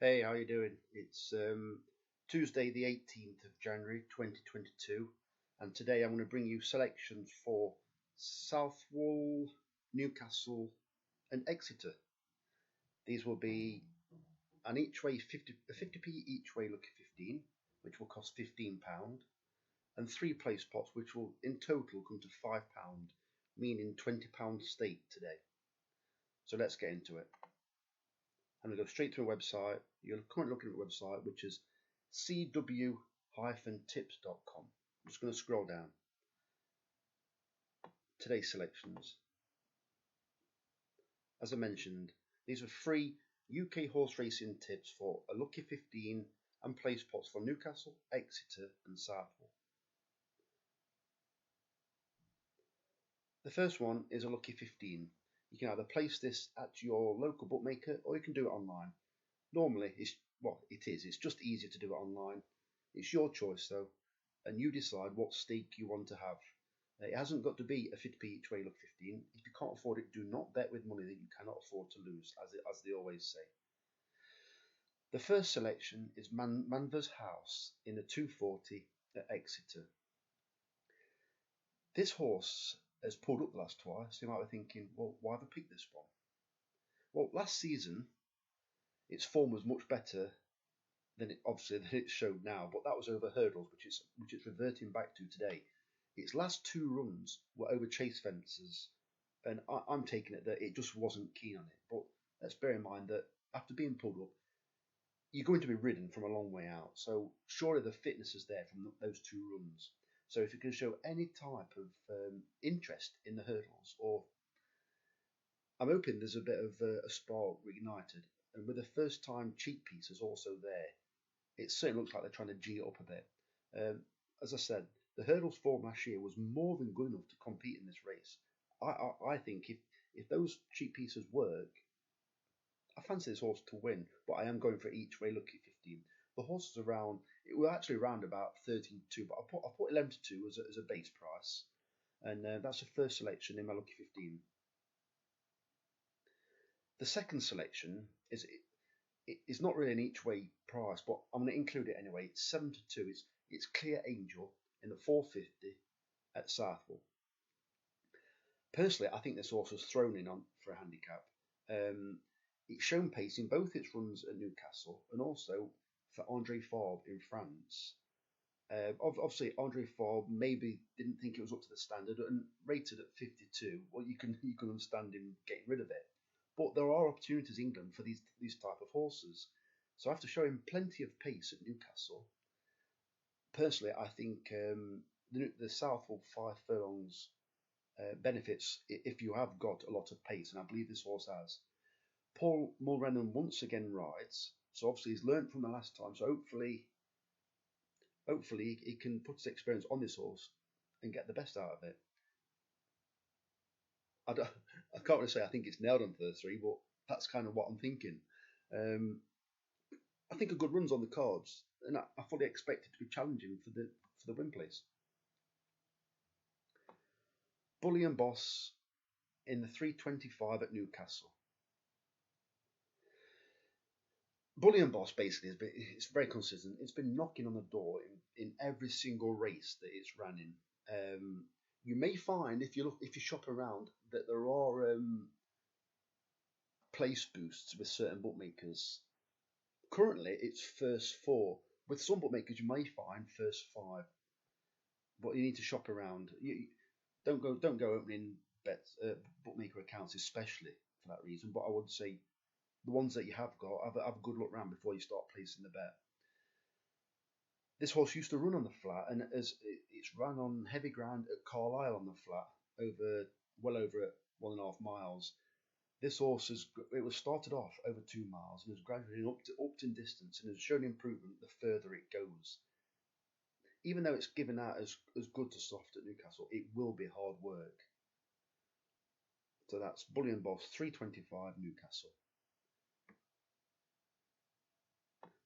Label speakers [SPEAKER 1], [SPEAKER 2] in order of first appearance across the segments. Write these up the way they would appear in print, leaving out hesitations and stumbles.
[SPEAKER 1] Hey, how you doing? It's Tuesday, the 18th of January, 2022, and today I'm going to bring you selections for Southwell, Newcastle, and Exeter. These will be an each way 50p each way lucky 15, which will cost £15, and three place pots, which will in total come to £5, meaning £20 stake today. So let's get into it. I'm going to go straight to a website. You're currently looking at a website which is cw-tips.com. I'm just going to scroll down. Today's selections. As I mentioned, these are free UK horse racing tips for a lucky 15 and place pots for Newcastle, Exeter and Southwell. The first one is a lucky 15. You can either place this at your local bookmaker or you can do it online. Normally, it's just easier to do it online. It's your choice though, and you decide what stake you want to have. It hasn't got to be a 50p each way luck 15. If you can't afford it, do not bet with money that you cannot afford to lose, as they always say. The first selection is Manvers House in the 240 at Exeter. This horse has pulled up the last twice, so you might be thinking, well, why have I picked this one? Well, last season, its form was much better than it showed now, but that was over hurdles, which it's reverting back to today. Its last two runs were over chase fences, and I'm taking it that it just wasn't keen on it. But let's bear in mind that after being pulled up, you're going to be ridden from a long way out, so surely the fitness is there from those two runs. So if it can show any type of interest in the hurdles, or I'm hoping there's a bit of a spark reignited, and with the first time cheek pieces also there, it certainly looks like they're trying to G it up a bit. As I said, the hurdles form last year was more than good enough to compete in this race. I think if those cheek pieces work, I fancy this horse to win, but I am going for each way lucky 15. The horse is around, it was actually around about 13-2, but I put 11-2 as a base price, and that's the first selection in my lucky 15. The second selection it's not really an each way price, but I'm going to include it anyway. It's 7-2. It's Clear Angel in the 450 at Southwell. Personally, I think this horse was thrown in on for a handicap. It's shown pace in both its runs at Newcastle and also for Andre Fabre in France. Obviously, Andre Fabre maybe didn't think it was up to the standard and rated at 52. Well, you can understand him getting rid of it. But there are opportunities in England for these type of horses. So after showing plenty of pace at Newcastle, personally, I think the Southwell 5 furlongs benefits if you have got a lot of pace, and I believe this horse has. Paul Mulrennan once again rides, so obviously he's learnt from the last time. So hopefully he can put his experience on this horse and get the best out of it. I can't really say I think it's nailed on for the three, but that's kind of what I'm thinking. I think a good run's on the cards, and I fully expect it to be challenging for the win place. Bully and Boss in the 325 at Newcastle. Bully and Boss basically it's very consistent. It's been knocking on the door in every single race that it's ran in. You may find if you shop around that there are place boosts with certain bookmakers. Currently, it's first 4. With some bookmakers, you may find first 5, but you need to shop around. You don't go opening bookmaker accounts, especially for that reason. But I would say the ones that you have got have a good look around before you start placing the bet. This horse used to run on the flat, and as it's run on heavy ground at Carlisle on the flat, well over 1.5 miles. This horse was started off over 2 miles and has gradually upped in distance and has shown improvement the further it goes. Even though it's given out as good to soft at Newcastle, it will be hard work. So that's Bully and Boss 325 Newcastle.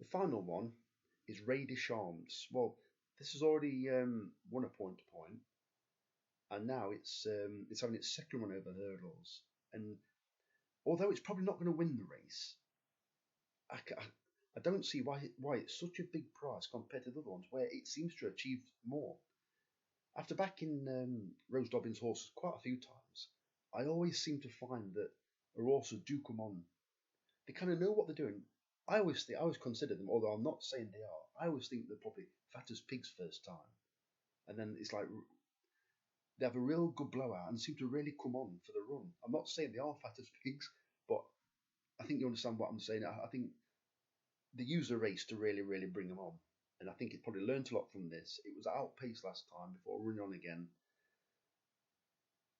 [SPEAKER 1] The final one is Ray Deschamps. Well, this has already won a point to point, and now it's having its second run over hurdles. And although it's probably not going to win the race, I don't see why it's such a big price compared to the other ones where it seems to achieve more. After backing Rose Dobbins horses quite a few times, I always seem to find that her horses do come on. They kind of know what they're doing. I always consider them, although I'm not saying they are. I always think they're probably fat as pigs first time, and then it's like they have a real good blowout and seem to really come on for the run. I'm not saying they are fat as pigs, but I think you understand what I'm saying. I think they use the race to really, really bring them on. And I think it probably learned a lot from this. It was outpaced last time before running on again.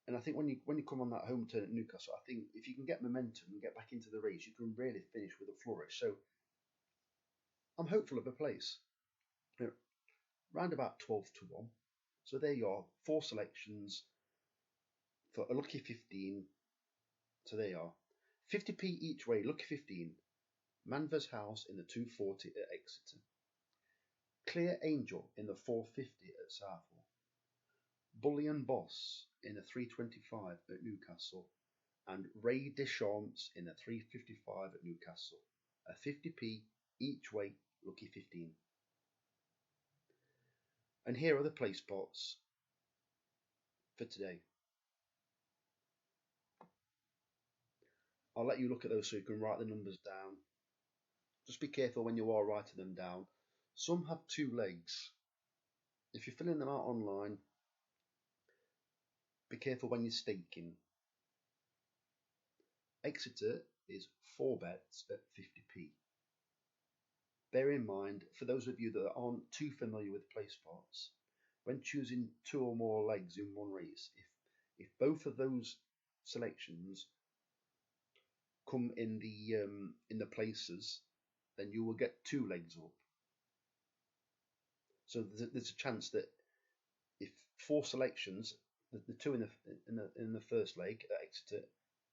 [SPEAKER 1] And I think when you come on that home turn at Newcastle, I think if you can get momentum and get back into the race, you can really finish with a flourish. So I'm hopeful of a place. You know, round about 12 to 1. So there you are, 4 selections for a lucky 15. So there you are. 50p each way, lucky 15. Manvers House in the 240 at Exeter. Clear Angel in the 450 at Southwell. Bullion Boss in the 325 at Newcastle. And Ray Deschamps in the 355 at Newcastle. A 50p each way, lucky 15. And here are the Placepots for today. I'll let you look at those so you can write the numbers down. Just be careful when you are writing them down. Some have 2 legs. If you're filling them out online, be careful when you're staking. Exeter is 4 bets at 50p. Bear in mind, for those of you that aren't too familiar with Placepots, when choosing 2 or more legs in one race, if both of those selections come in the places, then you will get 2 legs up. So there's a chance that if 4 selections, the 2 in the first leg at Exeter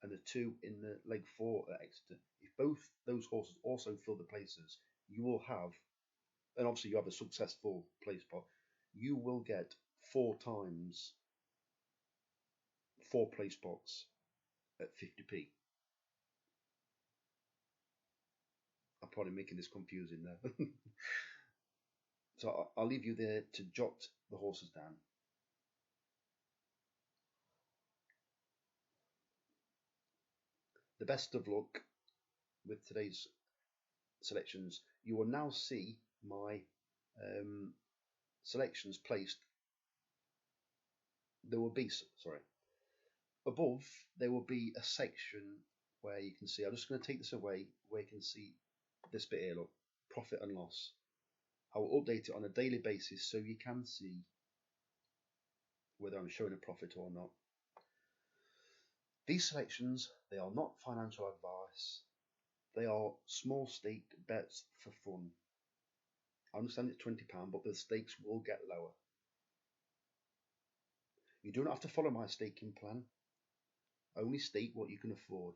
[SPEAKER 1] and the 2 in the leg 4 at Exeter, if both those horses also fill the places, you will have, and obviously you have a successful Placepot, you will get 4 times 4 Placepots at 50p. I'm probably making this confusing there. So I'll leave you there to jot the horses down. The best of luck with today's selections. You will now see my selections placed. There will be, sorry, above there will be a section where you can see, I'm just going to take this away, where you can see this bit here, look, profit and loss. I will update it on a daily basis so you can see whether I'm showing a profit or not. These selections, they are not financial advice. They are small stake bets for fun. I understand it's £20, but the stakes will get lower. You do not have to follow my staking plan. Only stake what you can afford.